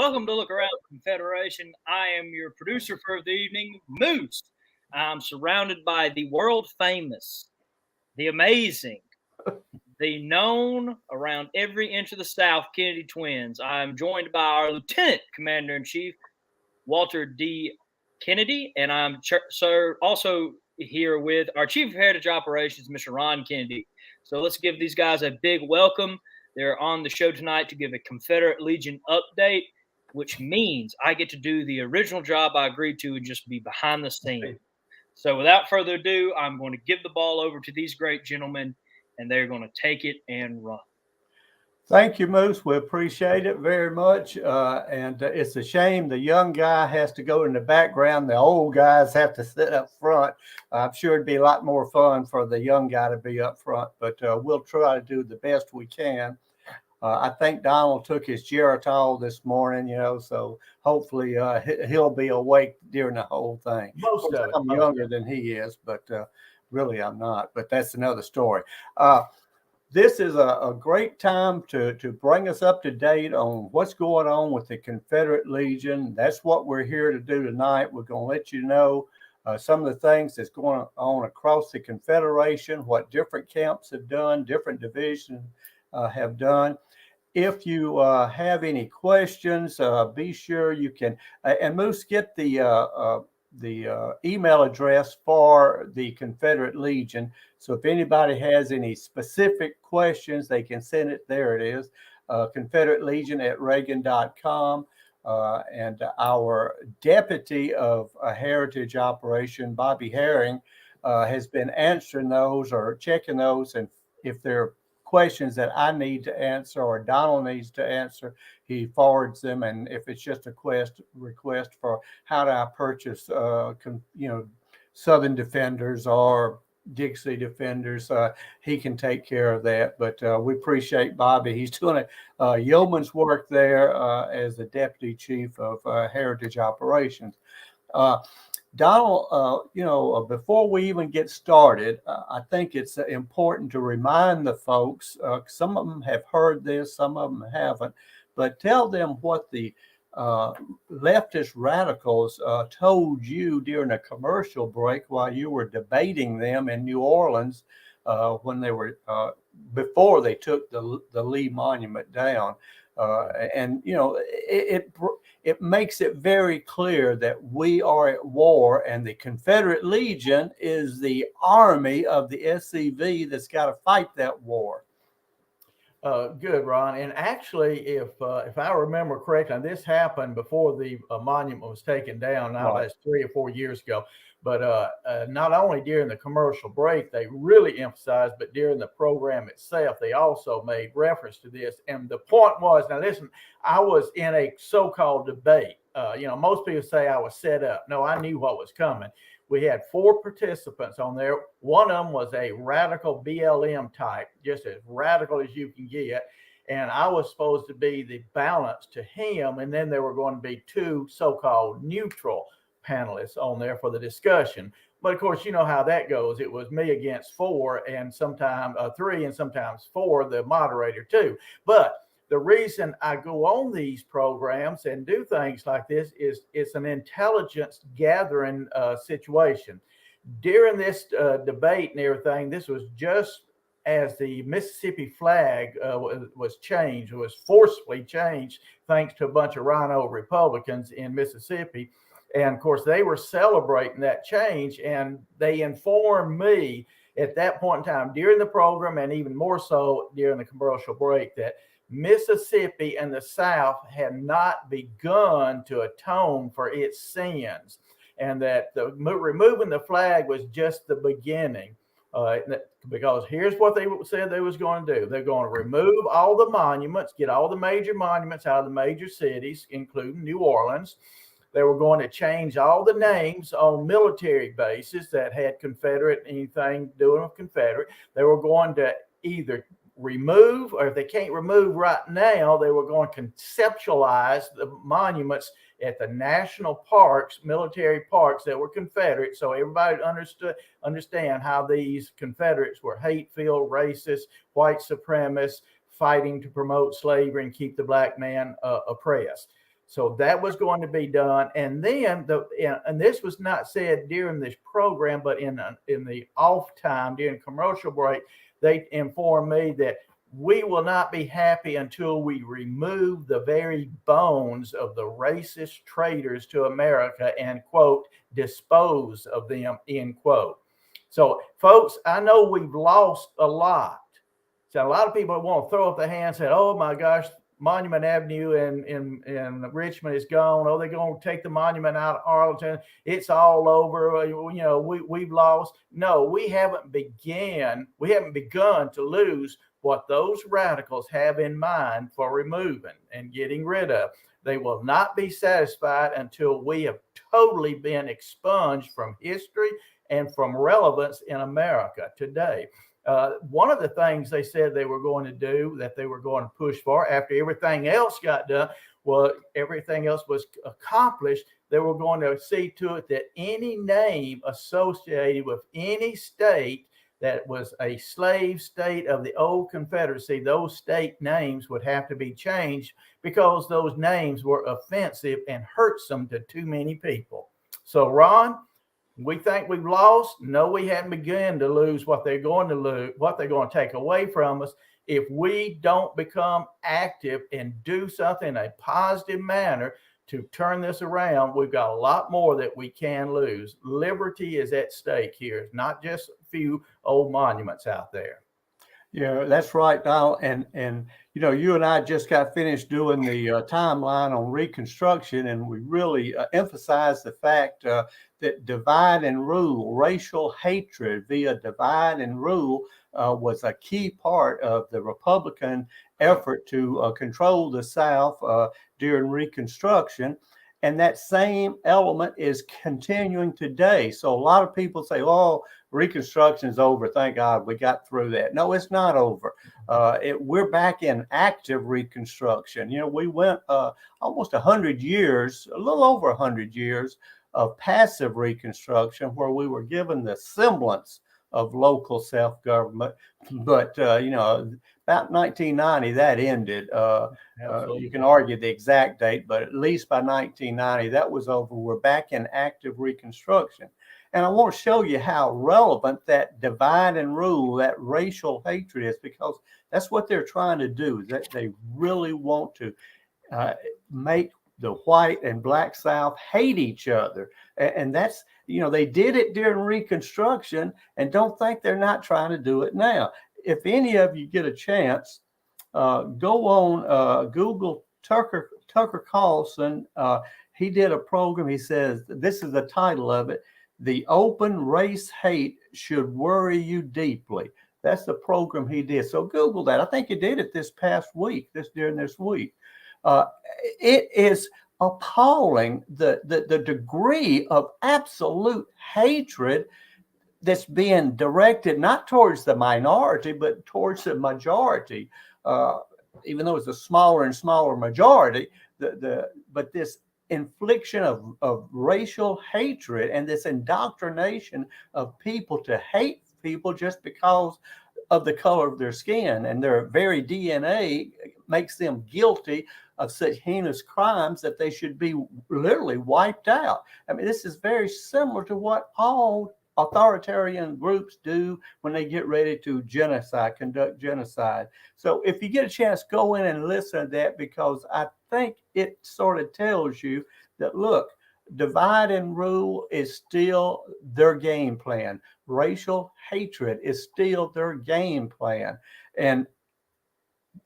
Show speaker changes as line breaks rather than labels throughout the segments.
Welcome to Look Around Confederation. I am your producer for the evening, Moose. I'm surrounded by the world famous, the amazing, the known around every inch of the South Kennedy twins. I'm joined by our Lieutenant Commander in Chief, Walter D. Kennedy, and also here with our Chief of Heritage Operations, Mr. Ron Kennedy. So let's give these guys a big welcome. They're on the show tonight to give a Confederate Legion update, which means I get to do the original job I agreed to and just be behind the scene. So without further ado, I'm going to give the ball over to these great gentlemen, and they're going to take it and run.
Thank you, Moose. We appreciate it very much. It's a shame the young guy has to go in the background. The old guys have to sit up front. I'm sure it'd be a lot more fun for the young guy to be up front, but we'll try to do the best we can. I think Donald took his Geritol this morning, so hopefully he'll be awake during the whole thing.
Most of it.
I'm younger than he is, but really I'm not. But that's another story. This is a great time to bring us up to date on what's going on with the Confederate Legion. That's what we're here to do tonight. We're going to let you know some of the things that's going on across the Confederation, what different camps have done, different divisions have done. If you have any questions, be sure you can, and Moose, get the email address for the Confederate Legion. So if anybody has any specific questions, they can send it. There it is, Confederate Legion at Reagan.com. And our deputy of a heritage operation, Bobby Herring, has been answering those or checking those. And if there are questions that I need to answer or Donald needs to answer, he forwards them. And if it's just a request for how do I purchase, Southern Defenders or Dixie Defenders, he can take care of that. But we appreciate Bobby. He's doing a yeoman's work there as the deputy chief of heritage operations. Donald, before we even get started, I think it's important to remind the folks, some of them have heard this, some of them haven't, but tell them what the leftist radicals told you during a commercial break while you were debating them in New Orleans when they were, before they took the Lee Monument down. It makes it very clear that we are at war, and the Confederate Legion is the army of the SCV that's got to fight that war.
Good, Ron. And actually, if I remember correctly, and this happened before the monument was taken down. Now that's 3 or 4 years ago. But not only during the commercial break, they really emphasized, but during the program itself, they also made reference to this. And the point was, now listen, I was in a so-called debate. Most people say I was set up. No, I knew what was coming. We had 4 participants on there. One of them was a radical BLM type, just as radical as you can get. And I was supposed to be the balance to him. And then there were going to be 2 so-called neutral panelists on there for the discussion. But of course, you know how that goes. It was me against 4, and sometimes 3, and sometimes 4, the moderator too. But the reason I go on these programs and do things like this is it's an intelligence gathering situation. During this debate and everything, this was just as the Mississippi flag was changed, was forcibly changed thanks to a bunch of rhino Republicans in Mississippi. And of course, they were celebrating that change, and they informed me at that point in time during the program, and even more so during the commercial break, that Mississippi and the South had not begun to atone for its sins, and that removing the flag was just the beginning. Because here's what they said they was going to do. They're going to remove all the monuments, get all the major monuments out of the major cities, including New Orleans. They were going to change all the names on military bases that had Confederate, anything doing with Confederate. They were going to either remove, or if they can't remove right now, they were going to conceptualize the monuments at the national parks, military parks that were Confederate, so everybody understand how these Confederates were hate-filled, racist, white supremacists, fighting to promote slavery and keep the black man oppressed. So that was going to be done. And then and this was not said during this program, but in the off time during commercial break, they informed me that we will not be happy until we remove the very bones of the racist traitors to America and, quote, dispose of them, end quote. So, folks, I know we've lost a lot. So a lot of people want to throw up their hands and say, oh my gosh, Monument Avenue in Richmond is gone. Oh, they're going to take the monument out of Arlington. It's all over. You know, we've lost. No, we haven't begun to lose what those radicals have in mind for removing and getting rid of. They will not be satisfied until we have totally been expunged from history and from relevance in America today. One of the things they said they were going to do, that they were going to push for after everything else got done, well, everything else was accomplished, they were going to see to it that any name associated with any state that was a slave state of the old Confederacy, those state names would have to be changed because those names were offensive and hurtsome to too many people. So, Ron, we think we've lost. No, we haven't begun to lose what they're going to lose, what they're going to take away from us. If we don't become active and do something in a positive manner to turn this around, we've got a lot more that we can lose. Liberty is at stake here. It's not just a few old monuments out there.
Yeah, that's right, Donald. And you know, you and I just got finished doing the timeline on Reconstruction, and we really emphasized the fact that divide and rule, racial hatred via divide and rule, was a key part of the Republican effort to control the South during Reconstruction. And that same element is continuing today. So a lot of people say, oh, Reconstruction is over. Thank God we got through that. No, it's not over. We're back in active Reconstruction. You know, we went almost 100 years, a little over 100 years of passive Reconstruction, where we were given the semblance of local self-government. But, you know, about 1990, that ended. You can argue the exact date, but at least by 1990, that was over. We're back in active Reconstruction. And I want to show you how relevant that divide and rule, that racial hatred is, because that's what they're trying to do. That they really want to make the white and black South hate each other. And that's, you know, they did it during Reconstruction, and don't think they're not trying to do it now. If any of you get a chance, go on Google Tucker Carlson. He did a program. He says, this is the title of it: "The Open Race Hate Should Worry You Deeply." That's the program he did. So Google that. I think he did it this past week, during this week. It is appalling the degree of absolute hatred that's being directed not towards the minority, but towards the majority. Even though it's a smaller and smaller majority, but this infliction of racial hatred and this indoctrination of people to hate people just because of the color of their skin, and their very DNA makes them guilty of such heinous crimes that they should be literally wiped out. I mean, this is very similar to what all authoritarian groups do when they get ready to conduct genocide. So if you get a chance, go in and listen to that, because I think it sort of tells you that, look, divide and rule is still their game plan. Racial hatred is still their game plan. And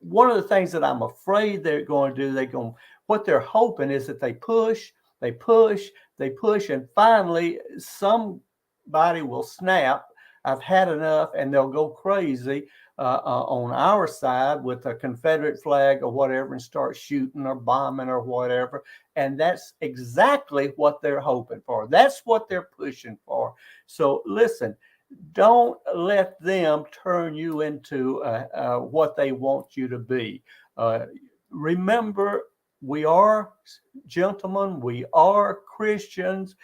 one of the things that I'm afraid they're going to do, what they're hoping is that they push, and finally somebody will snap. I've had enough, and they'll go crazy on our side with a Confederate flag or whatever, and start shooting or bombing or whatever. And that's exactly what they're hoping for. That's what they're pushing for. So listen, don't let them turn you into what they want you to be. Remember, we are gentlemen, we are Christians,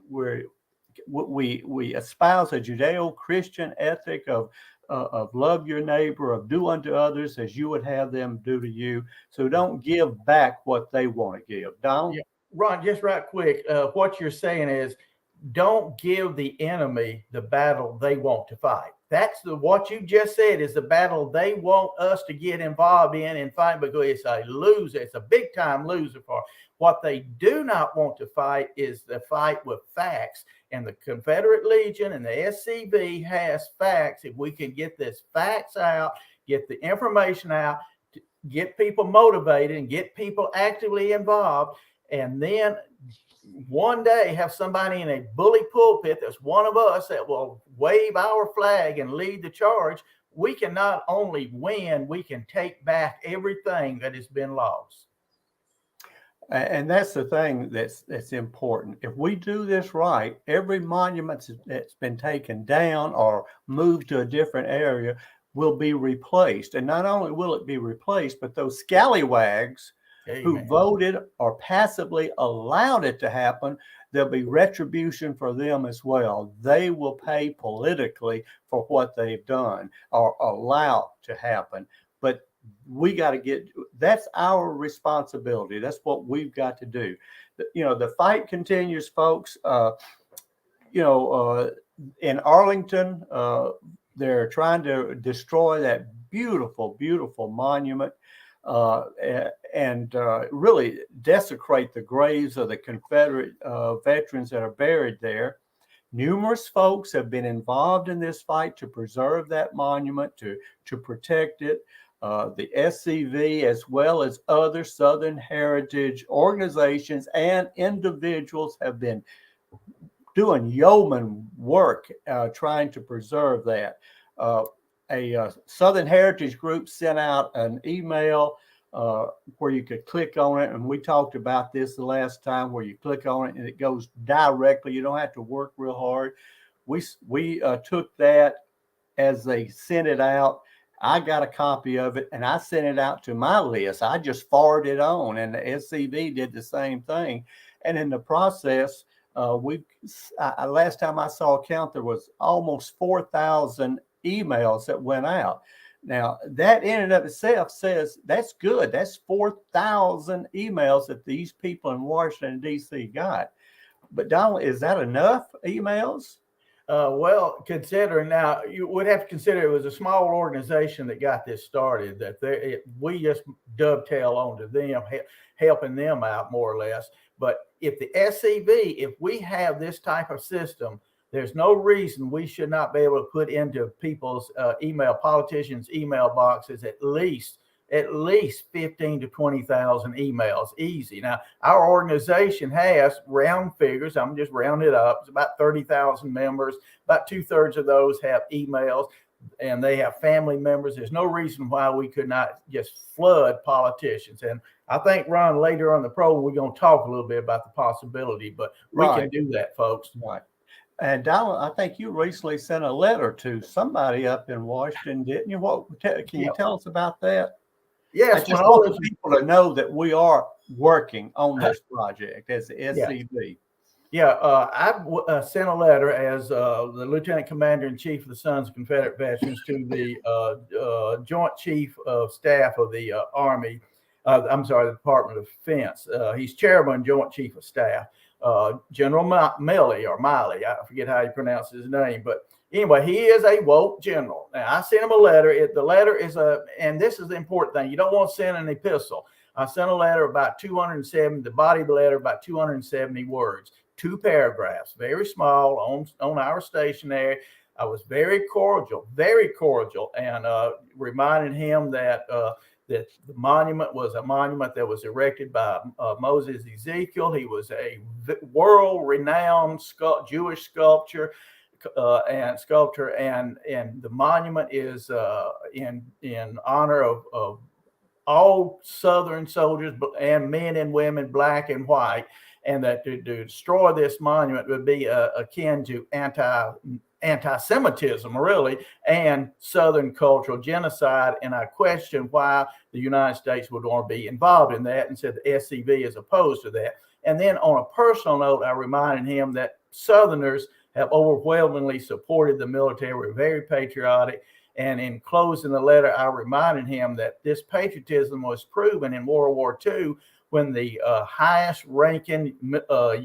we espouse a Judeo-Christian ethic of of love your neighbor, of do unto others as you would have them do to you. So don't give back what they want to give. Donald?
Yeah. Ron, just right quick, what you're saying is don't give the enemy the battle they want to fight. That's what you just said is the battle they want us to get involved in and fight, because it's a loser. It's a big time loser for what they do not want to fight is the fight with facts. And the Confederate Legion and the SCV has facts. If we can get this facts out, get the information out, get people motivated and get people actively involved, and then one day have somebody in a bully pulpit that's one of us that will wave our flag and lead the charge, we can not only win, we can take back everything that has been lost.
And that's the thing that's important. If we do this right, every monument that's been taken down or moved to a different area will be replaced. And not only will it be replaced, but those scallywags who voted or passively allowed it to happen, there'll be retribution for them as well. They will pay politically for what they've done or allowed to happen. But we got to that's our responsibility. That's what we've got to do. The fight continues, folks. In Arlington, they're trying to destroy that beautiful, beautiful monument and really desecrate the graves of the Confederate veterans that are buried there. Numerous folks have been involved in this fight to preserve that monument, to protect it. The SCV, as well as other Southern heritage organizations and individuals, have been doing yeoman work trying to preserve that. A Southern Heritage group sent out an email where you could click on it, and we talked about this the last time, where you click on it and it goes directly. You don't have to work real hard. We took that as they sent it out. I got a copy of it and I sent it out to my list. I just forwarded it on, and the SCV did the same thing. And in the process, last time I saw a count, there was almost 4,000 emails that went out. Now, that in and of itself says that's good. That's 4,000 emails that these people in Washington, D.C. got. But Donald, is that enough emails?
Well, considering now, you would have to consider it was a small organization that got this started, that we just dovetail onto them, helping them out more or less. But if the SCV, if we have this type of system, there's no reason we should not be able to put into people's politicians' email boxes at least 15 to 20,000 emails, easy. Now, our organization has round figures. I'm just rounding it up. It's about 30,000 members. About 2/3 of those have emails, and they have family members. There's no reason why we could not just flood politicians. And I think, Ron, later on the program, we're going to talk a little bit about the possibility, but we can do that, folks.
Right. And Donald, I think you recently sent a letter to somebody up in Washington, didn't you? Can you tell us about that?
Yes,
I just want people to know that we are working on this project as the SCV.
Yeah, I sent a letter as the Lieutenant Commander in Chief of the Sons of Confederate Veterans to the Joint Chief of Staff of the Army. The Department of Defense. He's Chairman, Joint Chief of Staff. General Milley or Miley, I forget how he pronounces his name, but anyway, he is a woke general. Now, I sent him a letter. The letter is and this is the important thing. You don't want to send an epistle. I sent a letter about 270, the body of the letter about 270 words, 2 paragraphs, very small on our stationery. I was very cordial, and reminded him that that the monument was a monument that was erected by Moses Ezekiel. He was a world-renowned Jewish sculptor and the monument is in honor of all Southern soldiers and men and women, black and white, and that to destroy this monument would be akin to anti-Semitism, really, and Southern cultural genocide. And I question why the United States would want to be involved in that, and said the SCV is opposed to that. And then on a personal note, I reminded him that Southerners have overwhelmingly supported the military. We're very patriotic. And in closing the letter, I reminded him that this patriotism was proven in World War II when the highest ranking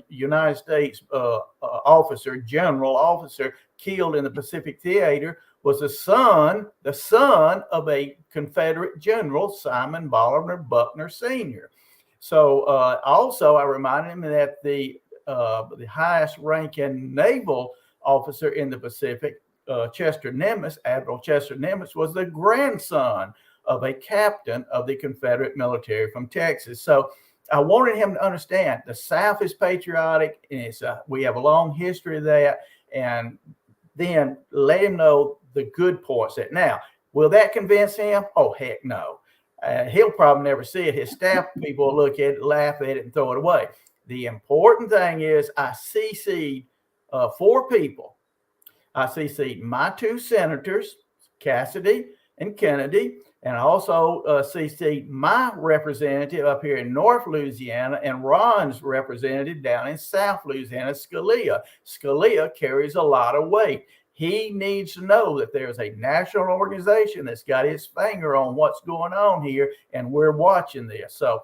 United States general officer killed in the Pacific Theater was the son of a Confederate general, Simon Bolivar Buckner Sr. So also I reminded him that the highest ranking naval officer in the Pacific, Chester Nimitz, Admiral Chester Nimitz, was the grandson of a captain of the Confederate military from Texas. So I wanted him to understand the South is patriotic, and we have a long history of that, and then let him know the good points. Now, will that convince him? Oh, heck no. He'll probably never see it. His staff people will look at it, laugh at it, and throw it away. The important thing is I CC'd 4 people. I CC'd my 2 senators, Cassidy and Kennedy, and I also CC'd my representative up here in North Louisiana and Ron's representative down in South Louisiana, Scalia. Scalia carries a lot of weight. He needs to know that there's a national organization that's got its finger on what's going on here, and we're watching this. So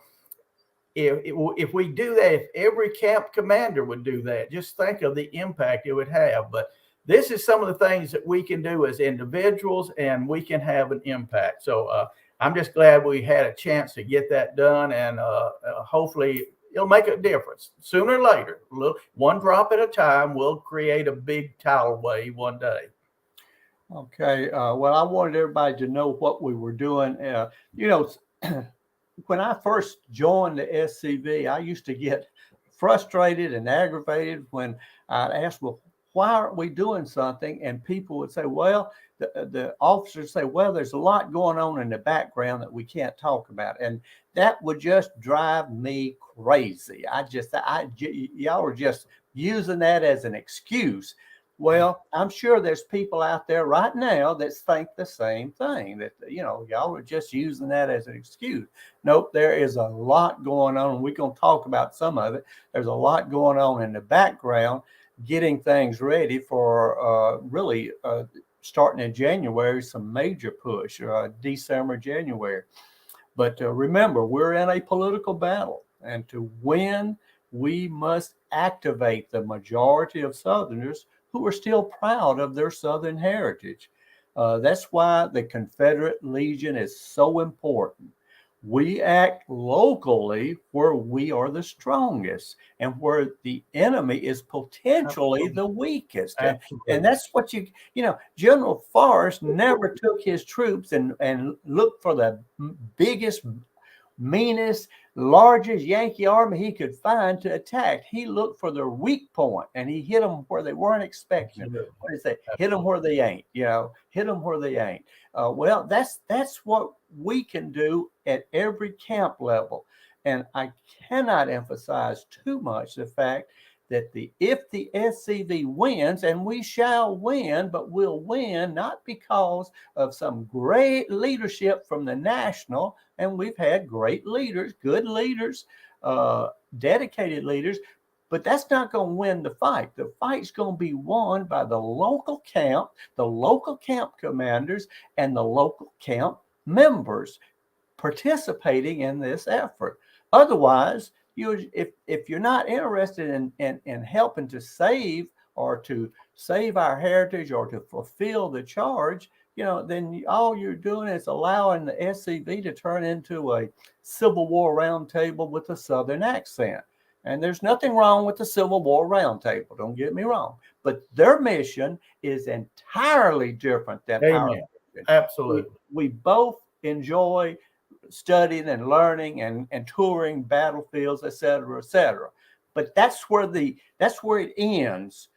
if we do that, if every camp commander would do that, just think of the impact it would have. But this is some of the things that we can do as individuals, and we can have an impact. So I'm just glad we had a chance to get that done, and hopefully it'll make a difference sooner or later. Look, one drop at a time will create a big tidal wave one day.
Okay. Well, I wanted everybody to know what we were doing. When I first joined the SCV, I used to get frustrated and aggravated when I'd ask, well, why aren't we doing something? And people would say, well, the officers say, well, there's a lot going on in the background that we can't talk about. And that would just drive me crazy. Y'all are just using that as an excuse. Well, I'm sure there's people out there right now that think the same thing, that, y'all are just using that as an excuse. Nope, there is a lot going on. We're going to talk about some of it. There's a lot going on in the background, getting things ready for really starting in January, some major push, December, January. But remember, we're in a political battle, and to win, we must activate the majority of Southerners who are still proud of their Southern heritage. That's why the Confederate Legion is so important. We act locally where we are the strongest and where the enemy is potentially the weakest. And that's what General Forrest never took his troops and looked for the biggest, meanest, largest Yankee army he could find to attack. He looked for their weak point, and he hit them where they weren't expecting it. What do you say? Hit them where they ain't. Hit them where they ain't. Well, that's what we can do at every camp level, and I cannot emphasize too much the fact that if the SCV wins, and we shall win, but we'll win not because of some great leadership from the national, and we've had great leaders, good leaders, dedicated leaders, but that's not going to win the fight. The fight's going to be won by the local camp commanders, and the local camp members participating in this effort. Otherwise, if you're not interested in helping to save our heritage or to fulfill the charge, then all you're doing is allowing the SCV to turn into a Civil War roundtable with a Southern accent. And there's nothing wrong with the Civil War roundtable, don't get me wrong. But their mission is entirely different than our mission.
Absolutely.
We both enjoy studying and learning and touring battlefields, et cetera. But that's where it ends.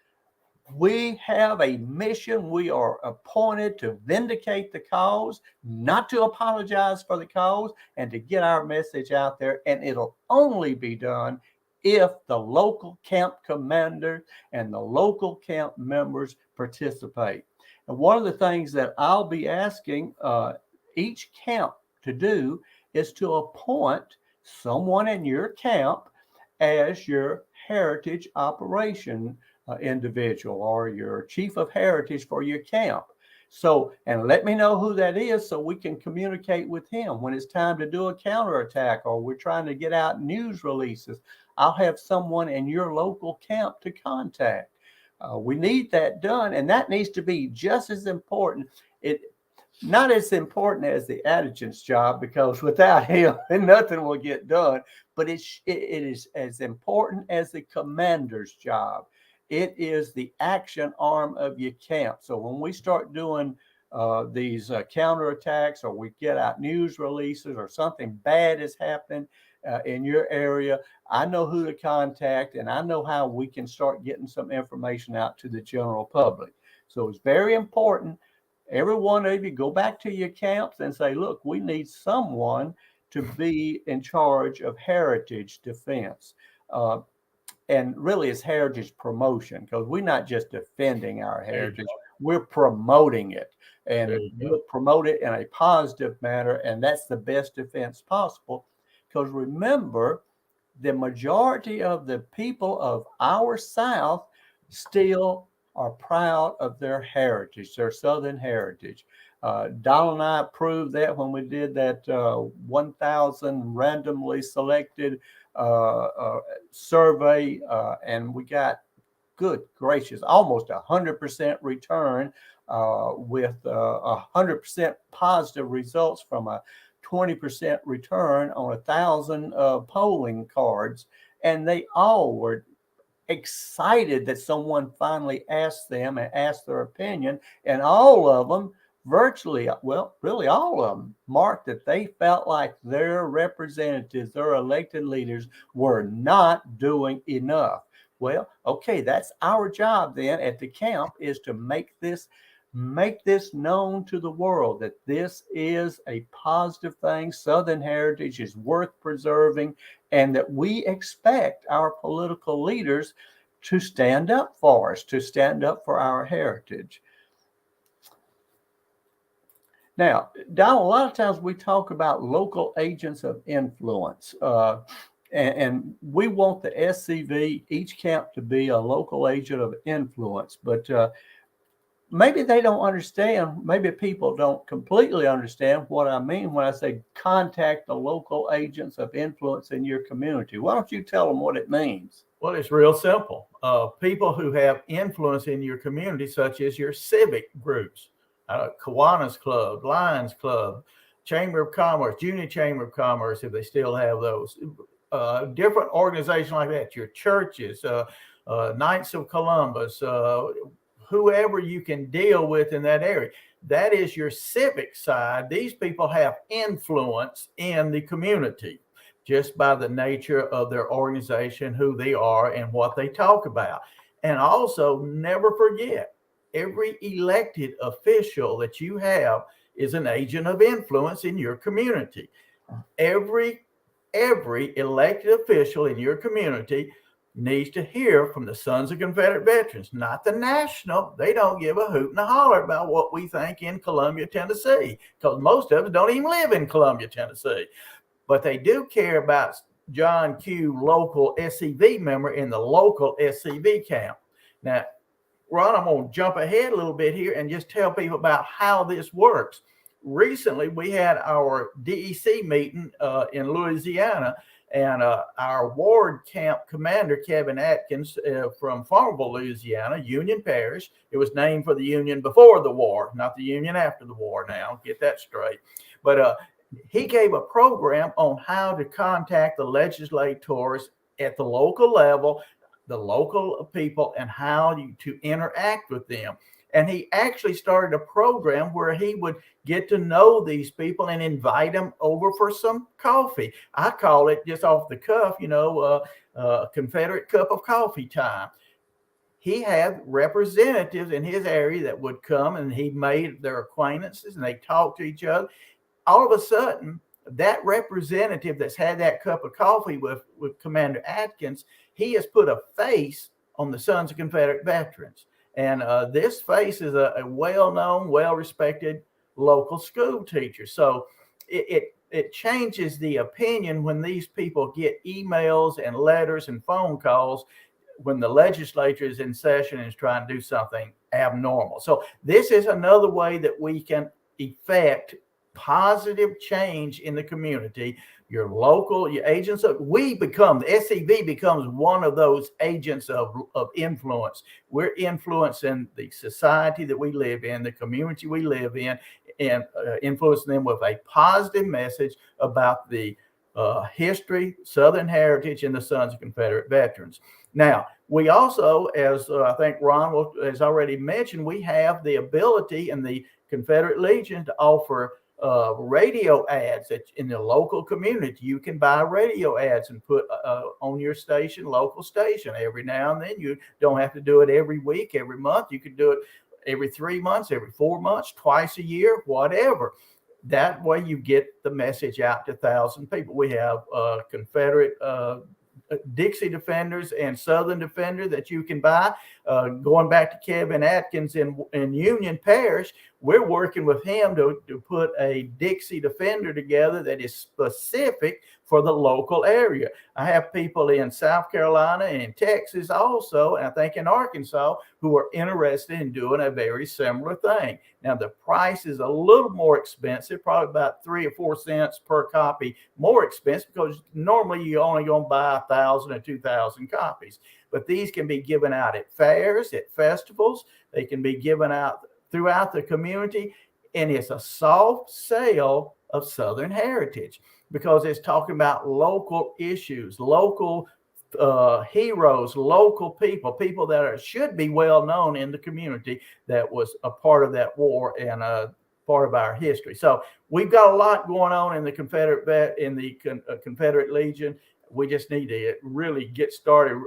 We have a mission. We are appointed to vindicate the cause, not to apologize for the cause, and to get our message out there. And it'll only be done if the local camp commander and the local camp members participate. And one of the things that I'll be asking each camp to do is to appoint someone in your camp as your heritage operation individual or your chief of heritage for your camp. So, and let me know who that is so we can communicate with him when it's time to do a counterattack or we're trying to get out news releases. I'll have someone in your local camp to contact. We need that done, and that needs to be just as important. It not as important as the adjutant's job, because without him, nothing will get done. But it is as important as the commander's job. It is the action arm of your camp. So when we start doing these counterattacks, or we get out news releases, or something bad is happening in your area, I know who to contact, and I know how we can start getting some information out to the general public. So it's very important. Every one of you go back to your camps and say, look, we need someone to be in charge of heritage defense. And really it's heritage promotion, because we're not just defending our heritage, we're promoting it. And we'll promote it in a positive manner. And that's the best defense possible. Because remember, the majority of the people of our South still are proud of their heritage, their Southern heritage. Donald and I proved that when we did that 1,000 randomly selected survey, and we got, good gracious, almost 100% return with 100% positive results from a 20% return on 1,000 polling cards. And they all were excited that someone finally asked them and asked their opinion. And all of them, virtually, well, really all of them, marked that they felt like their representatives, their elected leaders, were not doing enough. Well, okay, that's our job then at the camp, is to make this known to the world, that this is a positive thing. Southern heritage is worth preserving, and that we expect our political leaders to stand up for us, to stand up for our heritage. Now, Donald, a lot of times we talk about local agents of influence, and we want the SCV, each camp, to be a local agent of influence. But maybe they don't understand, maybe people don't completely understand what I mean when I say contact the local agents of influence in your community. Why don't you tell them what it means?
Well, it's real simple. People who have influence in your community, such as your civic groups, Kiwanis Club, Lions Club, Chamber of Commerce, Junior Chamber of Commerce, if they still have those, different organizations like that, your churches, Knights of Columbus, whoever you can deal with in that area. That is your civic side. These people have influence in the community just by the nature of their organization, who they are, and what they talk about. And also, never forget, every elected official that you have is an agent of influence in your community. Every elected official in your community needs to hear from the Sons of Confederate Veterans, not the national. They don't give a hoot and a holler about what we think in Columbia, Tennessee, because most of us don't even live in Columbia, Tennessee. But they do care about John Q, local SCV member in the local SCV camp. Now, Ron, I'm going to jump ahead a little bit here and just tell people about how this works. Recently, we had our DEC meeting in Louisiana, and our ward camp commander, Kevin Atkins, from Farmville, Louisiana, Union Parish. It was named for the Union before the war, not the Union after the war now. Get that straight. But he gave a program on how to contact the legislators at the local level, the local people, and how to interact with them. And he actually started a program where he would get to know these people and invite them over for some coffee. I call it, just off the cuff, Confederate cup of coffee time. He had representatives in his area that would come, and he made their acquaintances, and they talked to each other. All of a sudden, that representative that's had that cup of coffee with Commander Atkins, he has put a face on the Sons of Confederate Veterans. And this face is a well-known, well-respected local school teacher. So it changes the opinion when these people get emails and letters and phone calls when the legislature is in session and is trying to do something abnormal. So this is another way that we can effect positive change in the community. Your local, your agents of, the SCV becomes one of those agents of influence. We're influencing the society that we live in, the community we live in, and influencing them with a positive message about the history, Southern heritage, and the Sons of Confederate Veterans. Now, we also, as I think Ron has already mentioned, we have the ability in the Confederate Legion to offer radio ads in the local community. You can buy radio ads and put on your station, local station, every now and then. You don't have to do it every week, every month. You can do it every 3 months, every 4 months, twice a year, whatever. That way you get the message out to 1,000 people. We have Confederate Dixie Defenders and Southern Defender that you can buy. Going back to Kevin Atkins in Union Parish, we're working with him to put a Dixie Defender together that is specific for the local area. I have people in South Carolina and in Texas also, and I think in Arkansas, who are interested in doing a very similar thing. Now, the price is a little more expensive, probably about 3 or 4 cents per copy more expensive, because normally you're only going to buy 1,000 or 2,000 copies. But these can be given out at fairs, at festivals. They can be given out throughout the community. And it's a soft sale of Southern heritage, because it's talking about local issues, local heroes, local people that should be well known in the community that was a part of that war and a part of our history. So we've got a lot going on in the Confederate Legion. We just need to really get started.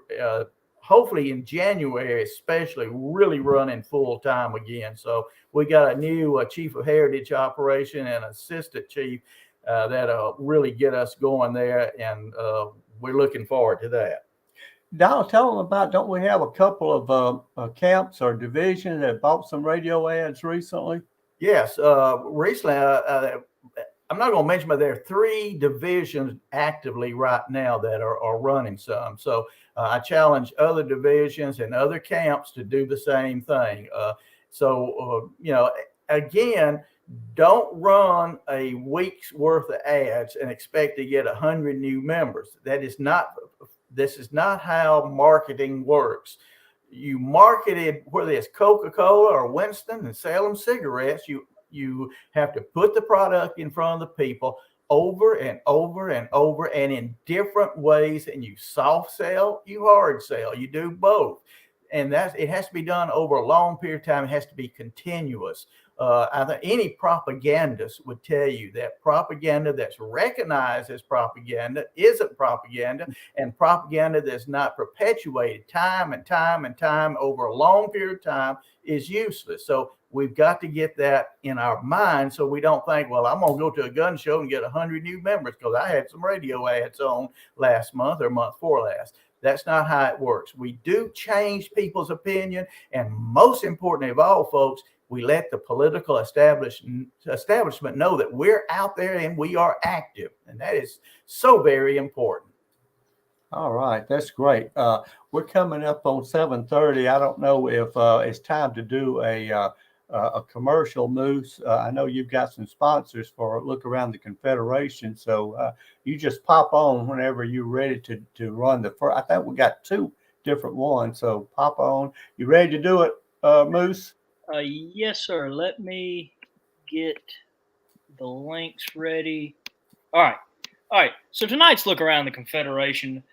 Hopefully in January, especially, really running full time again. So we got a new chief of heritage operation and assistant chief that'll really get us going there, and we're looking forward to that.
Donald, tell them about, don't we have a couple of camps or divisions that bought some radio ads recently?
Yes, recently, I'm not going to mention, but there are 3 divisions actively right now that are running some. So I challenge other divisions and other camps to do the same thing. Again, don't run a week's worth of ads and expect to get 100 new members. This is not how marketing works. You marketed, whether it's Coca-Cola or Winston and sell them cigarettes, you have to put the product in front of the people over and over and over, and in different ways. And you soft sell, you hard sell, you do both. And it has to be done over a long period of time. It has to be continuous. I think any propagandist would tell you that propaganda that's recognized as propaganda isn't propaganda, and propaganda that's not perpetuated time and time and time over a long period of time is useless. So we've got to get that in our mind, so we don't think, well, I'm going to go to a gun show and get 100 new members because I had some radio ads on last month or month before last. That's not how it works. We do change people's opinion, and most importantly of all, folks, we let the political establishment know that we're out there and we are active. And that is so very important.
All right. That's great. We're coming up on 7:30. I don't know if it's time to do a commercial, Moose. I know you've got some sponsors for a look around the Confederation. So you just pop on whenever you're ready to run the first. I think we got 2 different ones. So pop on. You ready to do it, Moose?
Yes, sir. Let me get the links ready. All right. So tonight's look around the Confederation,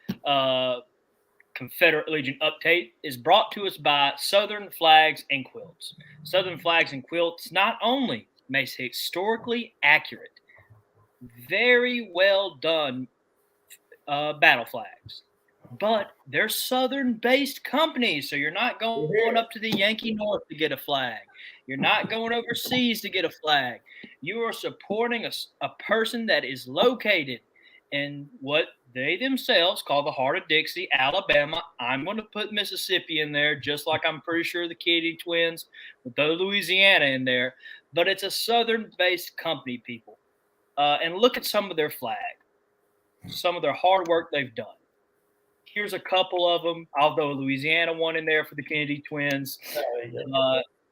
Confederate Legion update is brought to us by Southern Flags and Quilts. Southern Flags and Quilts not only makes historically accurate, very well done battle flags, but they're Southern-based companies, so you're not going up to the Yankee North to get a flag. You're not going overseas to get a flag. You are supporting a person that is located in what they themselves call the heart of Dixie, Alabama. I'm going to put Mississippi in there, just like I'm pretty sure the Kitty Twins would throw Louisiana in there. But it's a Southern-based company, people. And look at some of their flag, some of their hard work they've done. here's a couple of them. Although Louisiana one in there for the Kennedy twins.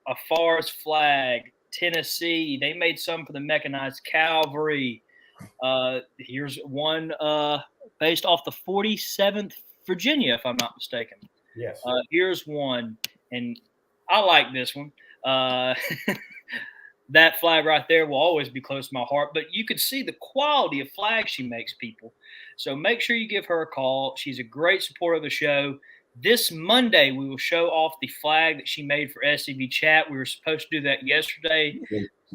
A forest flag, Tennessee. They made some for the mechanized cavalry. Here's one based off the 47th Virginia, if I'm not mistaken.
Yes.
Here's one, and I like this one. That flag right there will always be close to my heart, but you could see the quality of flag she makes, people. So make sure you give her a call. She's a great supporter of the show. This Monday, we will show off the flag that she made for SCV Chat. We were supposed to do that yesterday.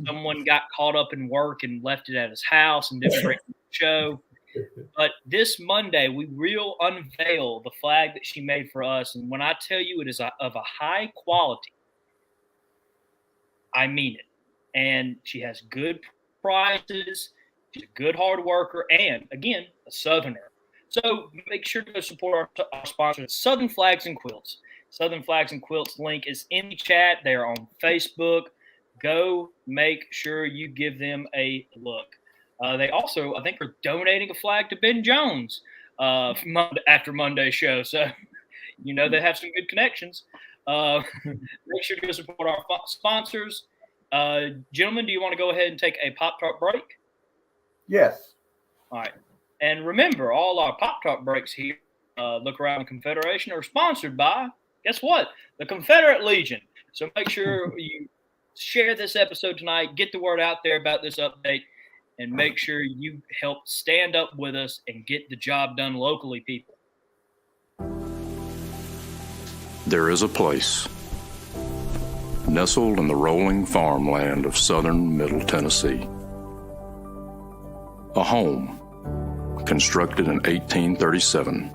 Someone got caught up in work and left it at his house and didn't bring it to the show. But this Monday, we will unveil the flag that she made for us. And when I tell you it is of a high quality, I mean it. And she has good prices. She's a good hard worker. And, again, a Southerner. So make sure to go support our sponsors, Southern Flags and Quilts. Southern Flags and Quilts link is in the chat. They're on Facebook. Go make sure you give them a look. They also, I think, are donating a flag to Ben Jones after Monday's show. So, they have some good connections. Make sure to go support our sponsors. Gentlemen, do you want to go ahead and take a Pop-Tart break?
Yes.
All right. And remember, all our Pop-Tart breaks here, Look Around the Confederation, are sponsored by, guess what? The Confederate Legion. So make sure you share this episode tonight, get the word out there about this update, and make sure you help stand up with us and get the job done locally, people.
There is a place nestled in the rolling farmland of southern Middle Tennessee. A home constructed in 1837,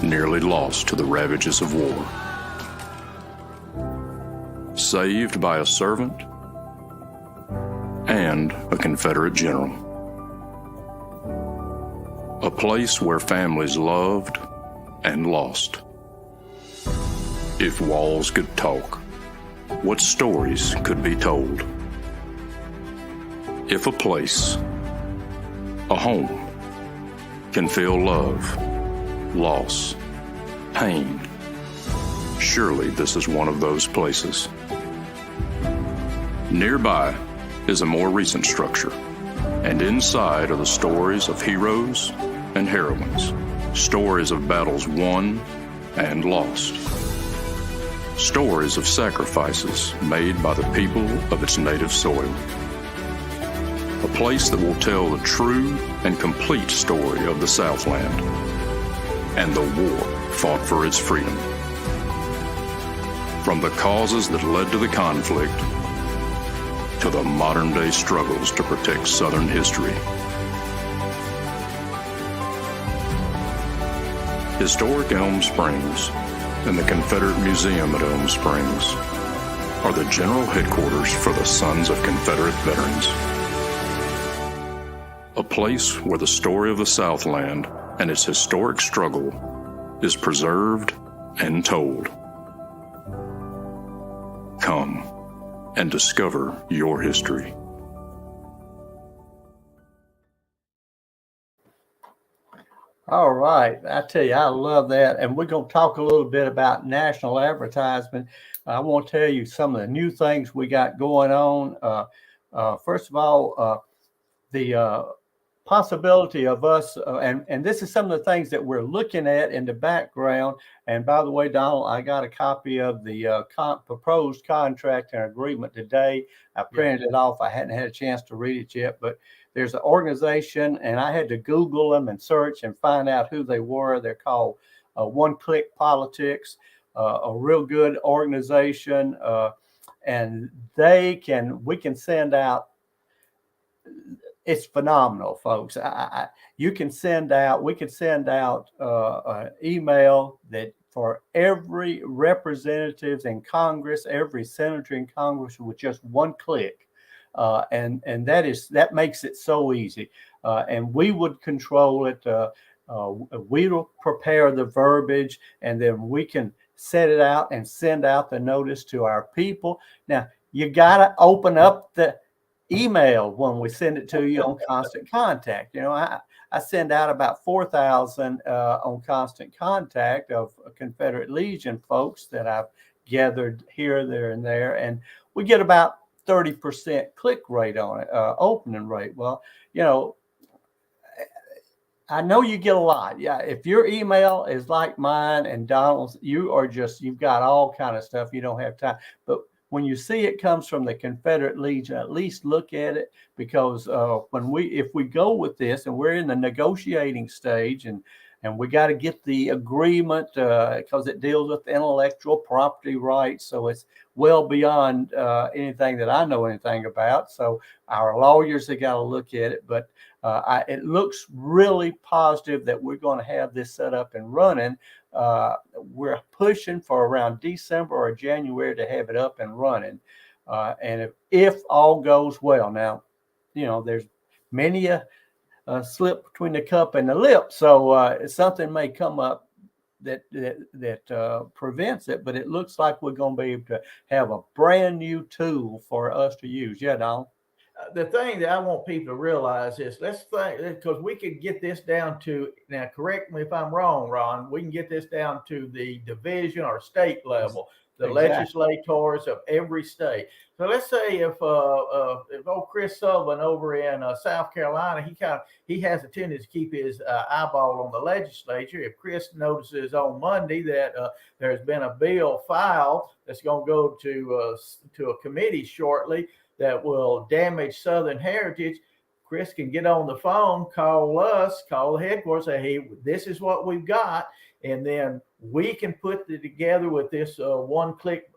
nearly lost to the ravages of war. Saved by a servant and a Confederate general. A place where families loved and lost. If walls could talk, what stories could be told? If a place, a home, can feel love, loss, pain, surely this is one of those places. Nearby is a more recent structure, and inside are the stories of heroes and heroines, stories of battles won and lost, stories of sacrifices made by the people of its native soil. A place that will tell the true and complete story of the Southland and the war fought for its freedom. From the causes that led to the conflict to the modern-day struggles to protect Southern history. Historic Elm Springs and the Confederate Museum at Elm Springs are the general headquarters for the Sons of Confederate Veterans. A place where the story of the Southland and its historic struggle is preserved and told. Come and discover your history.
All right. I tell you, I love that. And we're going to talk a little bit about national advertisement. I want to tell you some of the new things we got going on. First of all, the possibility of us, and this is some of the things that we're looking at in the background. And by the way, Donald, I got a copy of the proposed contract and agreement today. I printed it off. I hadn't had a chance to read it yet, but there's an organization, and I had to Google them and search and find out who they were. They're called One Click Politics, a real good organization, and we can send out. It's phenomenal, folks. We can send out an email that for every representative in Congress, every senator in Congress with just one click. And that makes it so easy. And we would control it. We will prepare the verbiage, and then we can set it out and send out the notice to our people. Now, you got to open up the email when we send it to you on Constant Contact. You know, I send out about 4,000 on Constant Contact of Confederate Legion folks that I've gathered here, there, and there, and we get about 30% click rate on it, opening rate. Well, you know, I know you get a lot. Yeah, if your email is like mine and Donald's, you've got all kind of stuff. You don't have time. But when you see it comes from the Confederate Legion, at least look at it, because if we go with this and we're in the negotiating stage and we got to get the agreement because it deals with intellectual property rights. So it's well beyond anything that I know anything about. So our lawyers have got to look at it. But it looks really positive that we're going to have this set up and running. We're pushing for around December or January to have it up and running. And if all goes well, now, you know, there's many a slip between the cup and the lip. So something may come up that prevents it, but it looks like we're going to be able to have a brand new tool for us to use. Yeah, Don?
The thing that I want people to realize is, let's think, because we could get this down to, now correct me if I'm wrong, Ron, we can get this down to the division or state level, the legislators of every state. So let's say if old Chris Sullivan over in South Carolina, he has a tendency to keep his eyeball on the legislature. If Chris notices on Monday that there's been a bill filed that's going to go to a committee shortly that will damage Southern heritage, Chris can get on the phone, call us, call the headquarters, say, hey, this is what we've got. And then we can put it together with this one-click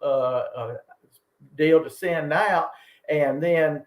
deal to send out. And then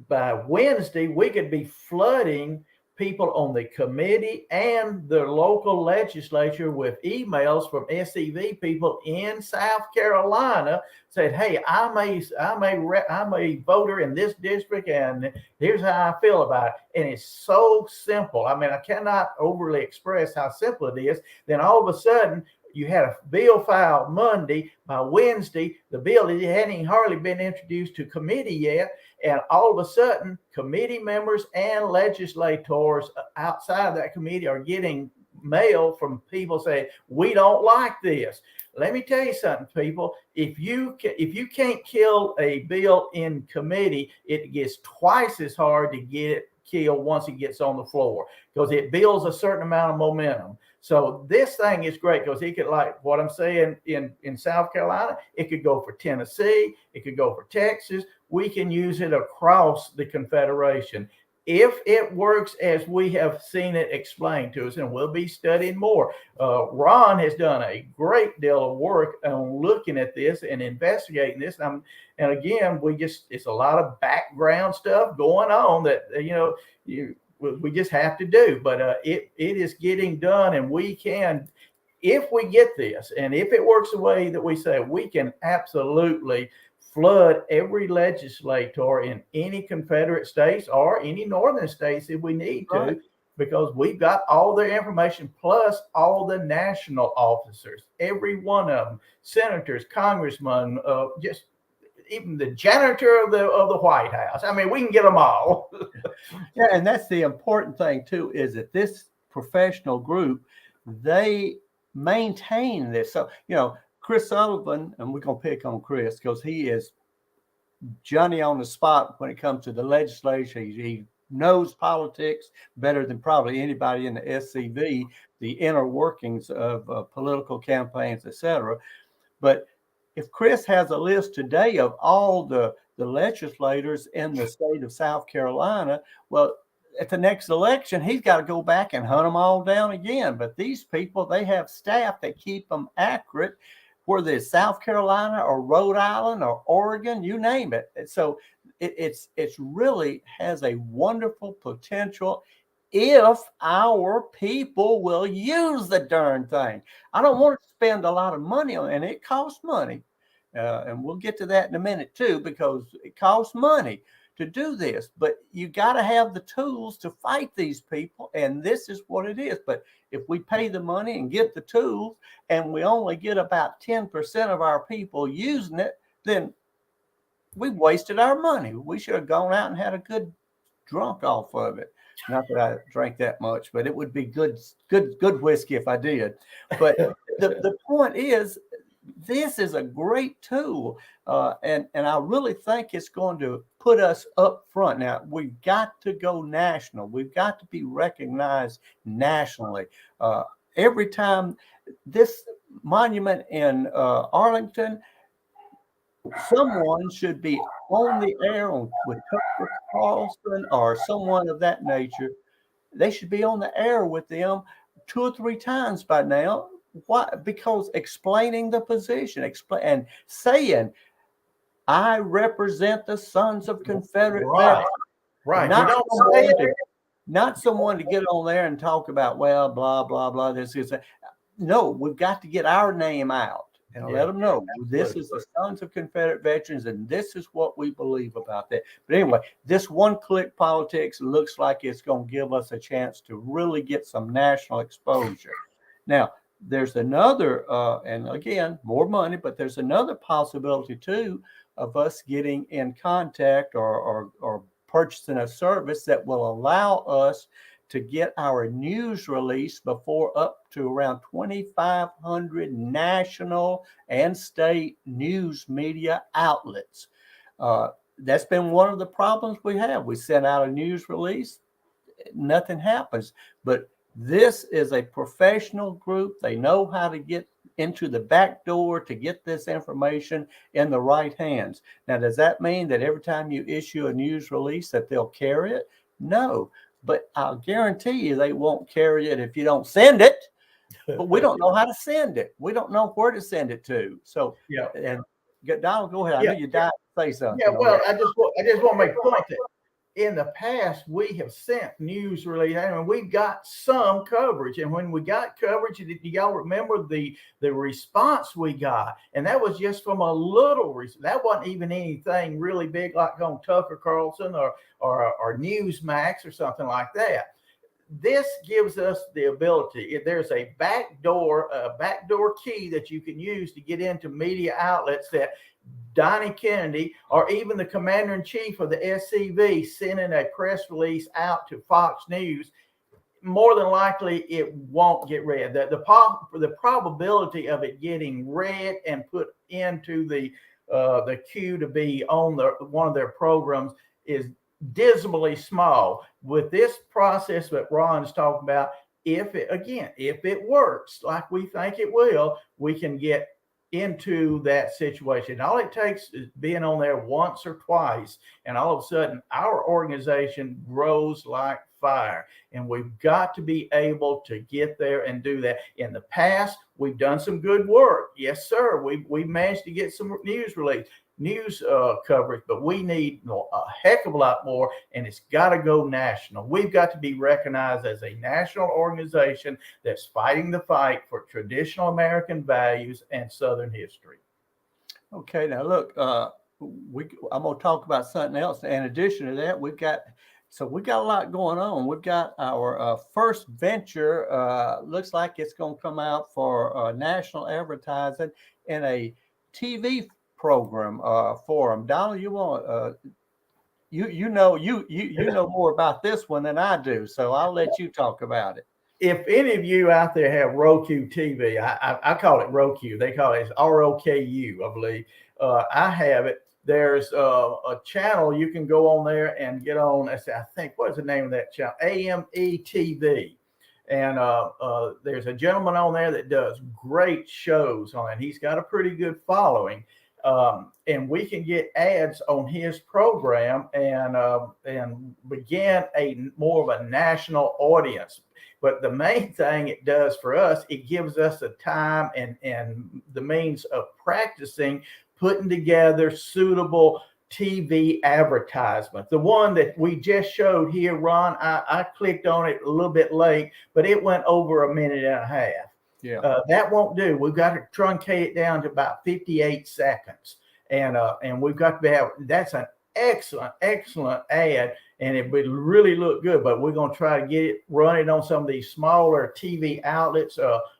by Wednesday, we could be flooding people on the committee and the local legislature with emails from SCV people in South Carolina said, hey, I'm a voter in this district, and here's how I feel about it. And it's so simple. I mean, I cannot overly express how simple it is. Then all of a sudden, you had a bill filed Monday. By Wednesday, the bill hadn't hardly been introduced to committee yet. And all of a sudden, committee members and legislators outside of that committee are getting mail from people saying, we don't like this. Let me tell you something, people. If you can't kill a bill in committee, it gets twice as hard to get it killed once it gets on the floor, because it builds a certain amount of momentum. So this thing is great, because it could, like what I'm saying, in South Carolina, it could go for Tennessee, it could go for Texas. We can use it across the Confederation. If it works as we have seen it explained to us, and we'll be studying more. Ron has done a great deal of work on looking at this and investigating this. And again, it's a lot of background stuff going on that, we just have to do. But it is getting done, and we can, if we get this, and if it works the way that we say, we can absolutely flood every legislator in any Confederate states or any northern states if we need to, right, because we've got all their information, plus all the national officers, every one of them, senators, congressmen, just even the janitor of the White House. I mean, we can get them all.
Yeah, and that's the important thing too, is that this professional group, they maintain this. So, Chris Sullivan, and we're going to pick on Chris because he is Johnny on the spot when it comes to the legislature. He knows politics better than probably anybody in the SCV, the inner workings of political campaigns, etc. But if Chris has a list today of all the legislators in the state of South Carolina, well, at the next election, he's got to go back and hunt them all down again. But these people, they have staff that keep them accurate, whether it's South Carolina or Rhode Island or Oregon, you name it. So it's really has a wonderful potential if our people will use the darn thing. I don't want to spend a lot of money on it, and it costs money. And we'll get to that in a minute too, because it costs money to do this, but you got to have the tools to fight these people, and this is what it is. But if we pay the money and get the tools, and we only get about 10% of our people using it, then we wasted our money. We should have gone out and had a good drunk off of it. Not that I drank that much, but it would be good whiskey if I did. But the point is, this is a great tool, and I really think it's going to put us up front. Now we've got to go national. We've got to be recognized nationally. Every time this monument in Arlington, someone should be on the air with Tucker Carlson or someone of that nature. They should be on the air with them 2 or 3 times by now. Why? Because explaining the position, and saying, I represent the sons of Confederate veterans.
Right.
Not someone to get on there and talk about, well, blah, blah, blah. This is no, we've got to get our name out and let them know this is the sons of Confederate veterans, and this is what we believe about that. But anyway, this one-click politics looks like it's going to give us a chance to really get some national exposure. Now, there's another, and again, more money, but there's another possibility too of us getting in contact or purchasing a service that will allow us to get our news release before up to around 2,500 national and state news media outlets. That's been one of the problems we have. We send out a news release, nothing happens. But this is a professional group. They know how to get into the back door to get this information in the right hands. Now, does that mean that every time you issue a news release that they'll carry it? No. But I'll guarantee you they won't carry it if you don't send it. But we don't know how to send it. We don't know where to send it to. So,
yeah.
And Donald, go ahead. I know you died to say something.
Yeah, well, I just want to make a point that in the past we have sent news release, and we got some coverage. And when we got coverage, do y'all remember the response we got? And that was just from a little. That wasn't even anything really big like on Tucker Carlson or Newsmax or something like that. This gives us the ability. There's a backdoor key that you can use to get into media outlets that Donnie Kennedy or even the commander-in-chief of the SCV sending a press release out to Fox News. More than likely, it won't get read. The probability of it getting read and put into the queue to be on one of their programs is dismally small. With this process that Ron's talking about, if it works like we think it will, we can get into that situation. All it takes is being on there once or twice, and all of a sudden our organization grows like fire. And we've got to be able to get there and do that. In the past, we've done some good work. Yes, sir. We managed to get some news coverage, but we need a heck of a lot more, and it's got to go national. We've got to be recognized as a national organization that's fighting the fight for traditional American values and Southern history.
Okay, now look, I'm going to talk about something else. In addition to that, we've got a lot going on. We've got our first venture. Looks like it's going to come out for national advertising in a TV program for them. Donald, you want you know more about this one than I do, so I'll let you talk about it.
If any of you out there have Roku TV, I call it Roku. They call it ROKU, I believe. I have it. There's a channel you can go on there and get on. I think, what is the name of that channel? AME TV. And there's a gentleman on there that does great shows on it. He's got a pretty good following. And we can get ads on his program and begin more of a national audience. But the main thing it does for us, it gives us the time and the means of practicing putting together suitable TV advertisement. The one that we just showed here, Ron, I clicked on it a little bit late, but it went over a minute and a half.
Yeah,
that won't do. We've got to truncate it down to about 58 seconds. And we've got to have, that's an excellent ad, and it would really look good, but we're going to try to run it on some of these smaller TV outlets.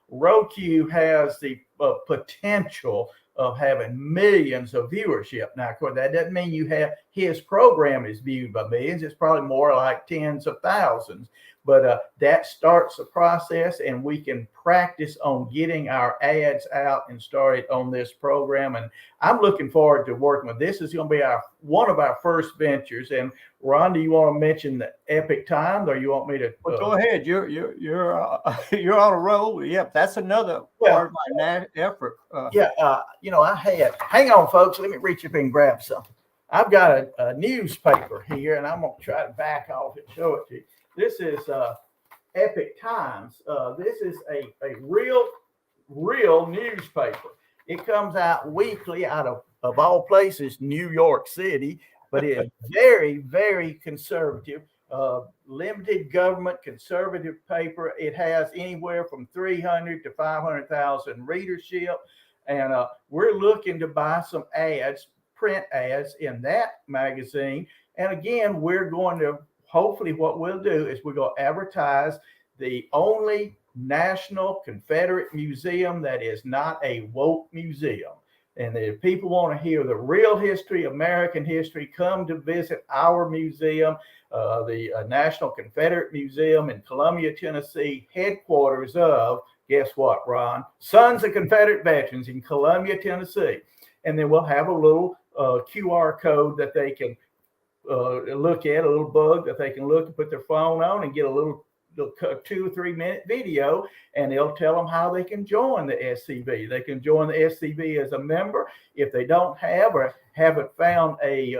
Roku has the potential of having millions of viewership. Now, of course, that doesn't mean you have his program is viewed by millions. It's probably more like tens of thousands. But that starts the process, and we can practice on getting our ads out and started on this program. And I'm looking forward to working with this. Is going to be one of our first ventures. And Ron, do you want to mention the Epic Times, or you want me to?
Well, go ahead. You're on a roll. Yep, that's another part of my effort.
I had. Hang on, folks. Let me reach up and grab something. I've got a newspaper here, and I'm going to try to back off and show it to you. This is Epic Times. This is a real newspaper. It comes out weekly out of all places, New York City, but it's very, very conservative, limited government conservative paper. It has anywhere from 300 to 500,000 readership. And we're looking to buy some ads, print ads in that magazine. And again, we're going to, hopefully what we'll do is we're going to advertise the only national Confederate museum that is not a woke museum. And if people want to hear the real history, American history, come to visit our museum, the National Confederate Museum in Columbia, Tennessee, headquarters of, guess what, Ron? Sons of Confederate Veterans in Columbia, Tennessee. And then we'll have a little QR code that they can look at, a little bug that they can look and put their phone on and get a little 2 or 3 minute video, and it'll tell them how they can join the SCV. They can join the SCV as a member. If they don't have or haven't found a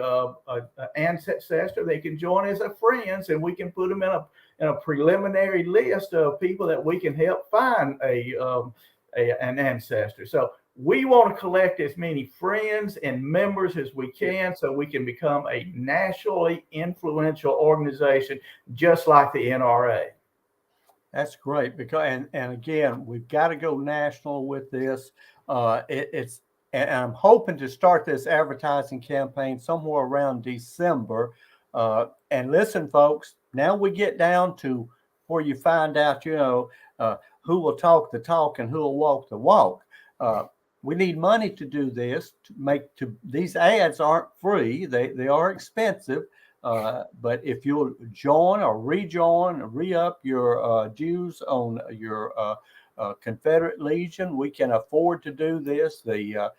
ancestor, they can join as a friends, and we can put them in a preliminary list of people that we can help find an ancestor. So we want to collect as many friends and members as we can so we can become a nationally influential organization just like the NRA.
That's great, because and again, we've got to go national with this. And I'm hoping to start this advertising campaign somewhere around December. And listen, folks, now we get down to where you find out, who will talk the talk and who will walk the walk. We need money to do this. These ads aren't free; they are expensive. But if you'll join or rejoin, re-up your dues on your Confederate Legion, we can afford to do this. The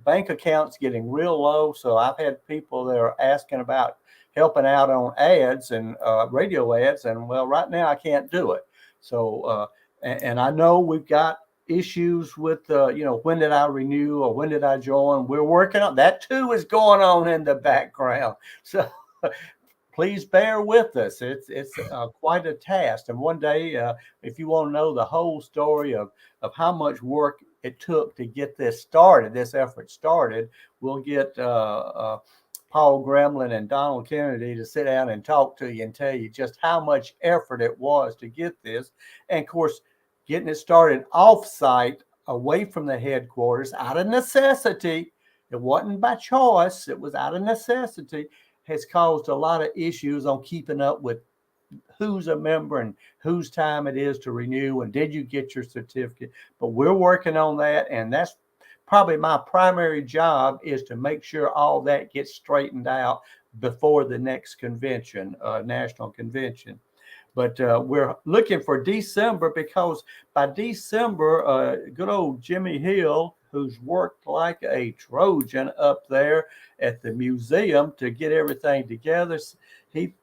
bank account's getting real low, so I've had people that are asking about helping out on ads and radio ads, and well, right now I can't do it. So, and I know we've got issues with when did I renew or when did I join. We're working on that too, is going on in the background, so please bear with us. It's quite a task, and one day if you want to know the whole story of how much work it took to get this effort started, we'll get Paul Gremlin and Donald Kennedy to sit down and talk to you and tell you just how much effort it was to get this. And of course, getting it started off-site, away from the headquarters, out of necessity. It wasn't by choice. It was out of necessity. Has caused a lot of issues on keeping up with who's a member and whose time it is to renew and did you get your certificate. But we're working on that, and that's probably my primary job, is to make sure all that gets straightened out before the next convention, national convention. But we're looking for December, because by December, good old Jimmy Hill, who's worked like a Trojan up there at the museum to get everything together, he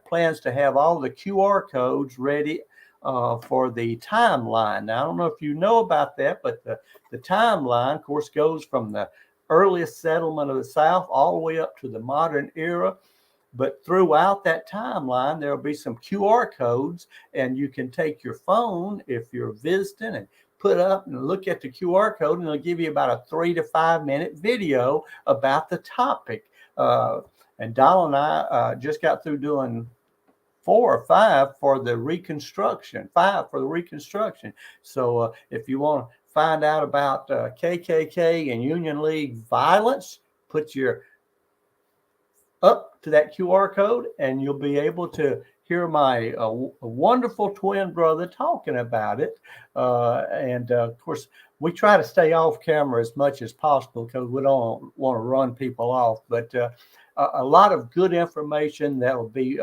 plans to have all the QR codes ready for the timeline. Now, I don't know if you know about that, but the timeline, of course, goes from the earliest settlement of the South all the way up to the modern era. But throughout that timeline, there'll be some QR codes, and you can take your phone if you're visiting and put up and look at the QR code, and it'll give you about a 3 to 5 minute video about the topic. And Donald and I just got through doing 4 or 5 for the Reconstruction, 5 for the Reconstruction. So if you want to find out about KKK and Union League violence, put your up to that QR code, and you'll be able to hear my wonderful twin brother talking about it. And of course, we try to stay off camera as much as possible because we don't want to run people off. But a lot of good information that will be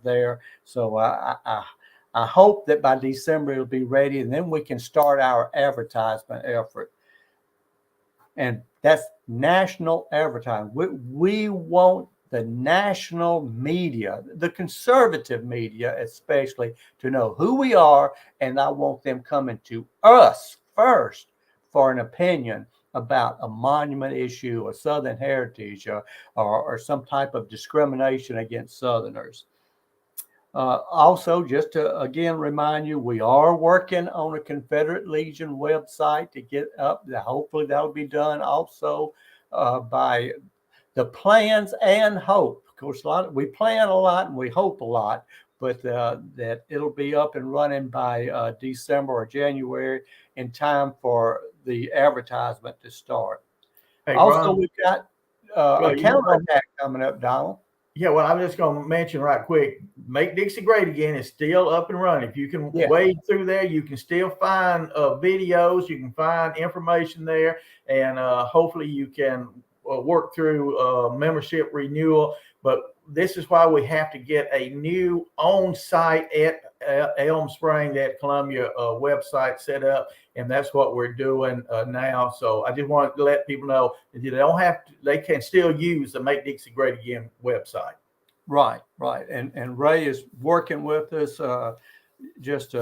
there. So I hope that by December it'll be ready, and then we can start our advertisement effort. And that's national advertising. We want the national media, the conservative media especially, to know who we are, and I want them coming to us first for an opinion about a monument issue, a Southern heritage, or some type of discrimination against Southerners. Also, just to again remind you, we are working on a Confederate Legion website to get up. Hopefully that'll be done also by the plans and hope. Of course, we plan a lot and we hope a lot, but that it'll be up and running by December or January in time for the advertisement to start.
Hey,
Also,
Ron,
we've got a counterattack coming up, Donald.
yeah, well, I'm just going to mention right quick, Make Dixie Great Again is still up and running. If you can wade through there, you can still find videos, you can find information there, and hopefully you can work through membership renewal. But this is why we have to get a new on-site at Elm Spring, that Columbia website set up, and that's what we're doing now. So I just want to let people know that they can still use the Make Dixie Great Again website.
Right. And Ray is working with us, just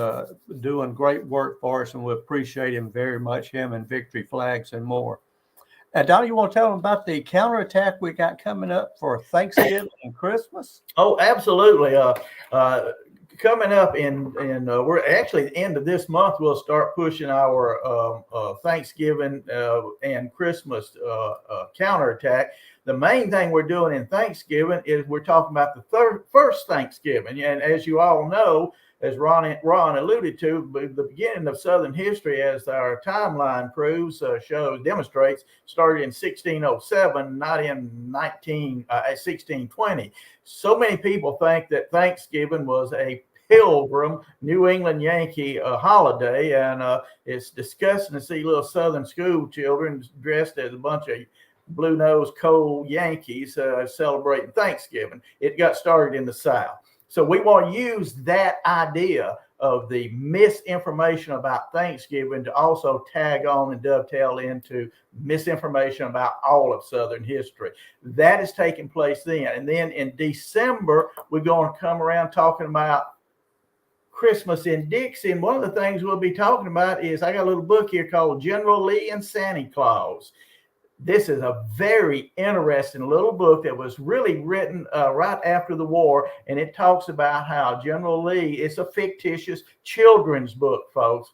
doing great work for us, and we appreciate him very much, him and Victory Flags and more. Donnie, you want to tell them about the counterattack we got coming up for Thanksgiving and Christmas?
Oh, absolutely. Coming up in we're actually at the end of this month, we'll start pushing our Thanksgiving and Christmas counterattack. The main thing we're doing in Thanksgiving is we're talking about the first Thanksgiving. And as you all know, as Ron alluded to, the beginning of Southern history, as our timeline proves, demonstrates, started in 1607, not in 1620. So many people think that Thanksgiving was a Pilgrim New England Yankee holiday, and it's disgusting to see little Southern school children dressed as a bunch of blue-nosed cold Yankees celebrating Thanksgiving. It got started in the South. So we want to use that idea of the misinformation about Thanksgiving to also tag on and dovetail into misinformation about all of Southern history. That is taking place then. And then in December, we're going to come around talking about Christmas in Dixie. And one of the things we'll be talking about is, I got a little book here called General Lee and Santa Claus. This is a very interesting little book that was really written right after the war, and it talks about how General Lee, it's a fictitious children's book, folks,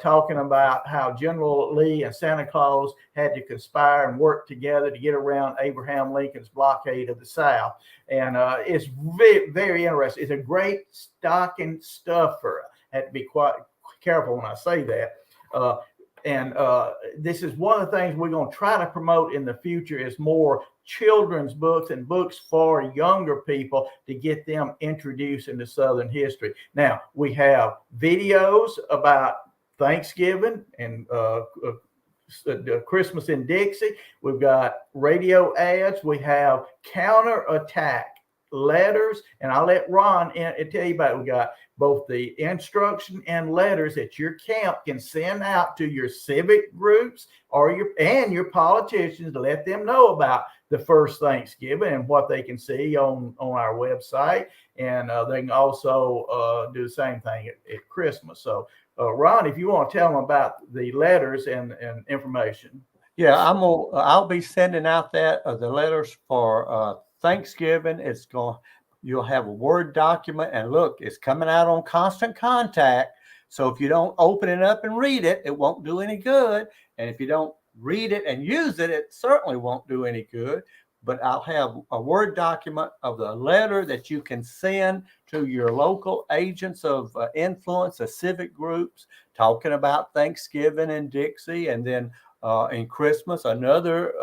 talking about how General Lee and Santa Claus had to conspire and work together to get around Abraham Lincoln's blockade of the South. And it's very, very interesting. It's a great stocking stuffer. I have to be quite careful when I say that. And this is one of the things we're going to try to promote in the future, is more children's books and books for younger people to get them introduced into Southern history. Now, we have videos about Thanksgiving and Christmas in Dixie. We've got radio ads. We have counterattack letters. And I'll let Ron tell you about it. We got both the instruction and letters that your camp can send out to your civic groups or your politicians to let them know about the first Thanksgiving and what they can see on our website. And they can also do the same thing at Christmas. So, Ron, if you want to tell them about the letters and information.
Yeah, I'll be sending out the letters for Thanksgiving. You'll have a Word document, and look, it's coming out on Constant Contact. So if you don't open it up and read it, it won't do any good. And if you don't read it and use it, it certainly won't do any good. But I'll have a Word document of the letter that you can send to your local agents of influence, the civic groups, talking about Thanksgiving and Dixie. And then in Christmas, another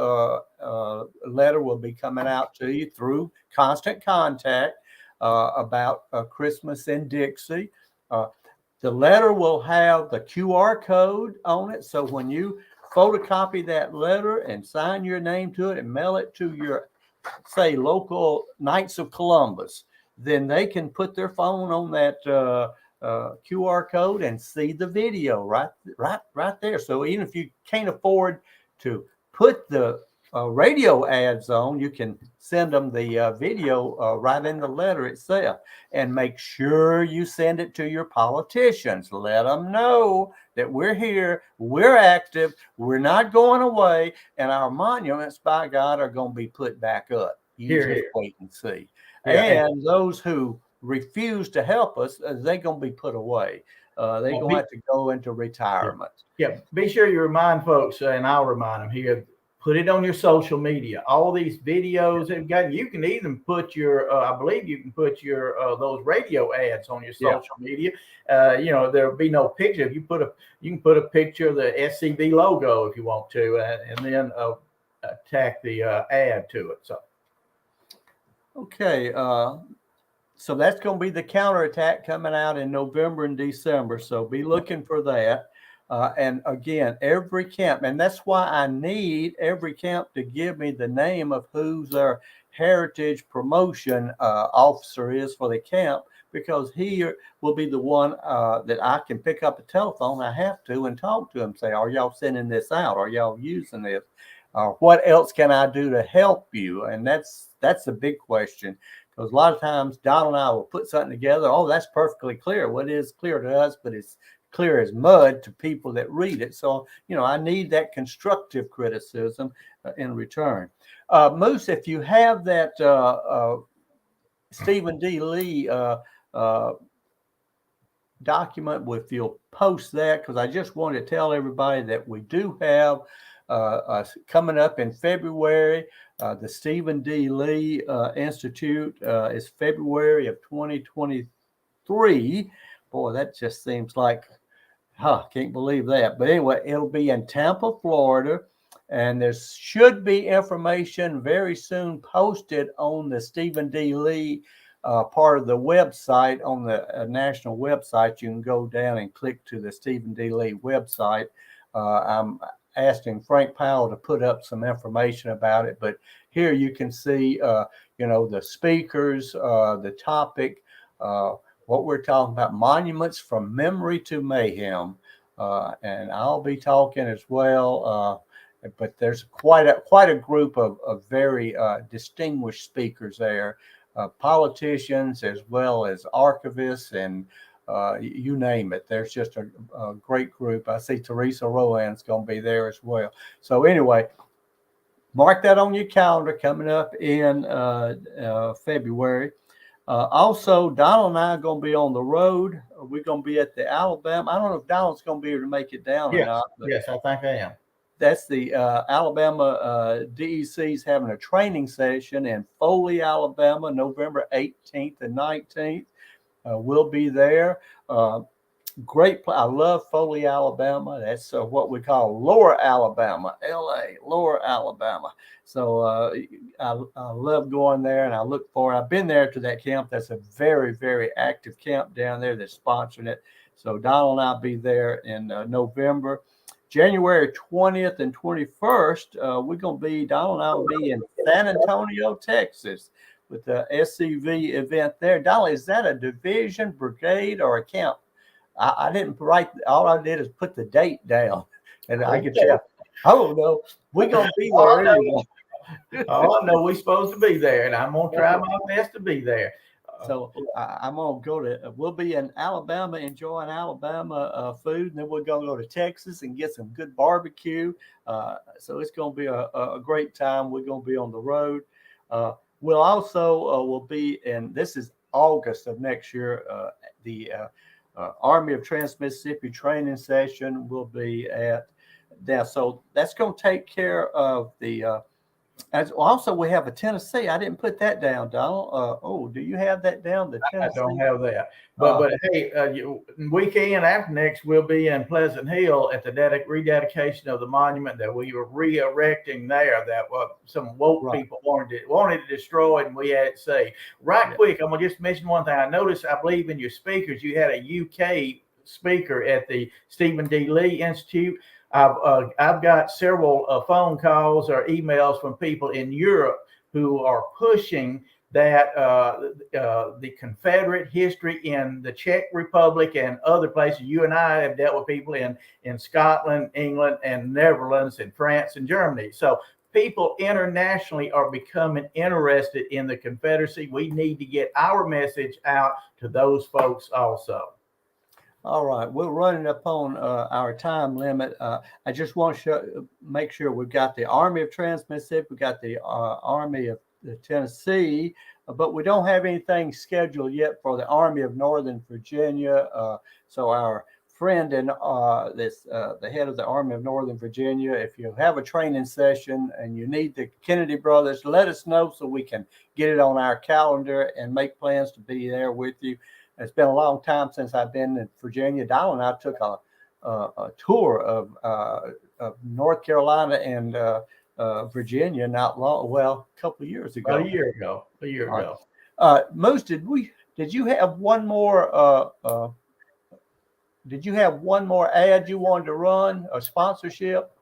letter will be coming out to you through Constant Contact. about Christmas in Dixie. The letter will have the QR code on it. So when you photocopy that letter and sign your name to it and mail it to your, say, local Knights of Columbus, then they can put their phone on that QR code and see the video right there. So even if you can't afford to put the radio ads on, you can send them the video right in the letter itself. And make sure you send it to your politicians. Let them know that we're here, we're active, we're not going away, and our monuments, by God, are going to be put back up. You just wait and see. Yeah, and those who refuse to help us, they're going to be put away. They're going to have to go into retirement.
Yeah, be sure you remind folks, and I'll remind them here, put it on your social media. All these videos they've got, you can even put your, I believe you can put your those radio ads on your social media. There'll be no picture. If you can put a picture of the SCV logo if you want to, and then tack the ad to it. So,
okay. So that's going to be the counterattack coming out in November and December. So be looking for that. And again, every camp, and that's why I need every camp to give me the name of who's their heritage promotion officer is for the camp, because he will be the one that I can pick up the telephone. I have to and talk to him, say, are y'all sending this out? Are y'all using this? What else can I do to help you? And that's a big question, because a lot of times Donald and I will put something together. Oh, that's perfectly clear. What is clear to us, but it's clear as mud to people that read it. So, I need that constructive criticism in return. Moose, if you have that Stephen D. Lee document, if you'll post that, because I just want to tell everybody that we do have coming up in February, the Stephen D. Lee Institute is February of 2023. Boy, that just seems like, can't believe that. But anyway, it'll be in Tampa, Florida, and there should be information very soon posted on the Stephen D. Lee part of the website, on the national website. You can go down and click to the Stephen D. Lee website. I'm asking Frank Powell to put up some information about it, but here you can see, the speakers, the topic, what we're talking about, monuments from memory to mayhem, and I'll be talking as well. But there's quite a group of very distinguished speakers there, politicians as well as archivists, and you name it. There's just a great group. I see Teresa Rowan's going to be there as well. So anyway, mark that on your calendar, coming up in February. Also, Donald and I are going to be on the road. We're going to be at the Alabama. I don't know if Donald's going to be able to make it down or not. But
yes, I think I am.
That's the Alabama DEC's having a training session in Foley, Alabama, November 18th and 19th. We'll be there. Great. I love Foley, Alabama. That's what we call Lower Alabama, LA, Lower Alabama. So I love going there, and I look forward. I've been there to that camp. That's a very, very active camp down there that's sponsoring it. So Donald and I'll be there in November. January 20th and 21st, Donald and I will be in San Antonio, Texas, with the SCV event there. Donald, is that a division, brigade, or a camp? I didn't write. All I did is put the date down, and I could tell. I don't know. We're gonna be there anyway.
Oh, I know we're supposed to be there, and I'm gonna try my best to be there.
So I'm gonna go to. We'll be in Alabama, enjoying Alabama food, and then we're gonna go to Texas and get some good barbecue. So it's gonna be a great time. We're gonna be on the road. We'll also will be in. This is August of next year. The Army of Trans-Mississippi training session will be at there. So that's going to take care of the As also, we have a Tennessee. I didn't put that down, Donald. Do you have that down? The Tennessee.
I don't have that. But hey, weekend after next, we'll be in Pleasant Hill at the rededication of the monument that we were re-erecting there. That some woke people wanted to destroy, and we had it saved. Quick, I'm gonna just mention one thing. I noticed, I believe in your speakers, you had a UK speaker at the Stephen D. Lee Institute. I've got several phone calls or emails from people in Europe who are pushing that the Confederate history in the Czech Republic and other places. You and I have dealt with people in Scotland, England, and Netherlands, and France, and Germany. So people internationally are becoming interested in the Confederacy. We need to get our message out to those folks also.
All right, we're running up on our time limit. I just want to make sure we've got the Army of Trans-Mississippi, we've got the Army of Tennessee, but we don't have anything scheduled yet for the Army of Northern Virginia. So our friend and the head of the Army of Northern Virginia, if you have a training session and you need the Kennedy brothers, let us know so we can get it on our calendar and make plans to be there with you. It's been a long time since I've been in Virginia. Donald and I took a tour of North Carolina and Virginia a couple of years ago.
A year ago.
Moose, did you have one more ad you wanted to run, a sponsorship?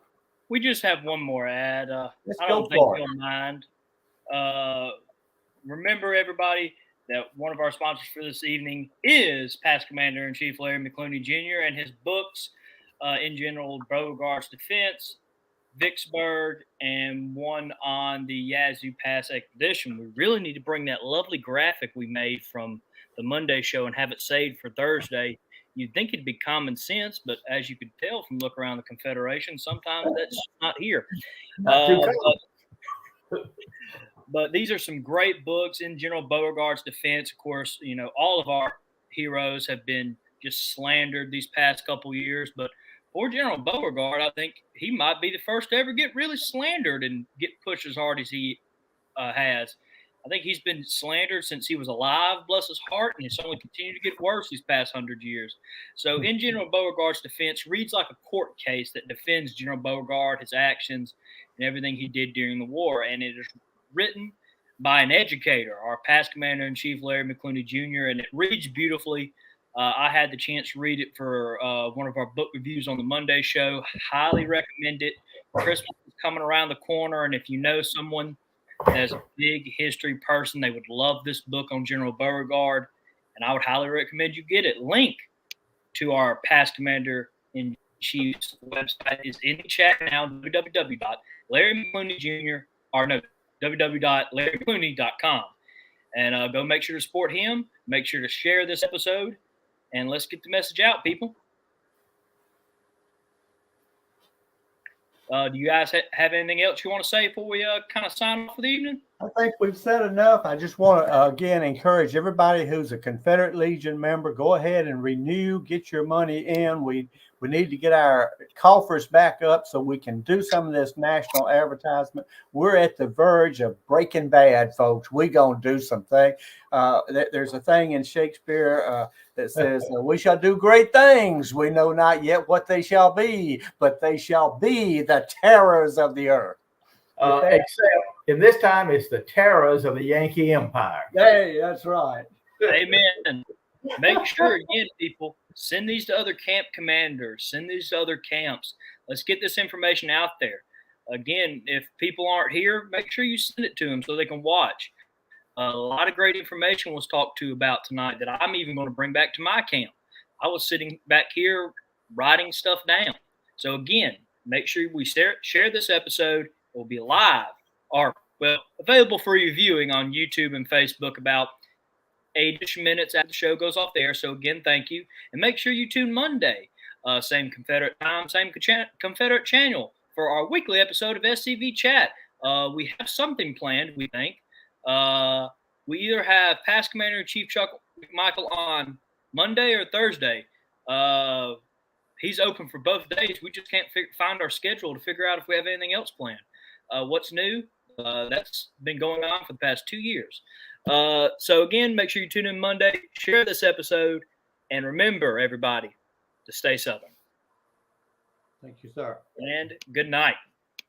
We just have one more ad.
Let's
I
go
don't think
for it.
you'll mind. Remember, everybody, that one of our sponsors for this evening is Past Commander-in-Chief Larry McClooney Jr. and his books, in general, Beauregard's Defense, Vicksburg, and one on the Yazoo Pass expedition. We really need to bring that lovely graphic we made from the Monday show and have it saved for Thursday. You'd think it'd be common sense, but as you could tell from look around the Confederation, sometimes that's not here. But these are some great books in General Beauregard's defense. Of course, all of our heroes have been just slandered these past couple years. But for General Beauregard, I think he might be the first to ever get really slandered and get pushed as hard as he has. I think he's been slandered since he was alive, bless his heart, and it's only continued to get worse these past 100 years. So in General Beauregard's defense reads like a court case that defends General Beauregard, his actions, and everything he did during the war. And it is written by an educator, our past Commander-in-Chief, Larry McClooney Jr., and it reads beautifully. I had the chance to read it for one of our book reviews on the Monday show. Highly recommend it. Christmas is coming around the corner, and if you know someone as a big history person, they would love this book on General Beauregard, and I would highly recommend you get it. Link to our past Commander-in-Chief's website is in the chat now, www.larrymcclooney.com. And go make sure to support him. Make sure to share this episode, and let's get the message out, people. Do you guys have anything else you want to say before we kind of sign off for the evening?
I think we've said enough. I just want to, again, encourage everybody who's a Confederate Legion member, go ahead and renew, get your money in. We need to get our coffers back up so we can do some of this national advertisement. We're at the verge of Breaking Bad, folks. We're going to do something. There's a thing in Shakespeare that says, we shall do great things. We know not yet what they shall be, but they shall be the terrors of the earth.
Except in this time, it's the terrors of the Yankee Empire.
Hey, that's right.
Amen. Make sure, again, people, send these to other camp commanders. Send these to other camps. Let's get this information out there. Again, if people aren't here, make sure you send it to them so they can watch. A lot of great information was talked to about tonight that I'm even going to bring back to my camp. I was sitting back here writing stuff down. So, again, make sure we share this episode. It will be live or, available for your viewing on YouTube and Facebook about 8-ish minutes after the show goes off the air. So, again, thank you. And make sure you tune Monday. Same Confederate time, same Confederate channel for our weekly episode of SCV Chat. We have something planned, we think. We either have past Commander-in-Chief Chuck McMichael on Monday or Thursday. He's open for both days. We just can't find our schedule to figure out if we have anything else planned. What's new? That's been going on for the past 2 years. So again, make sure you tune in Monday, share this episode, and remember, everybody, to stay Southern.
Thank you, sir.
And good night.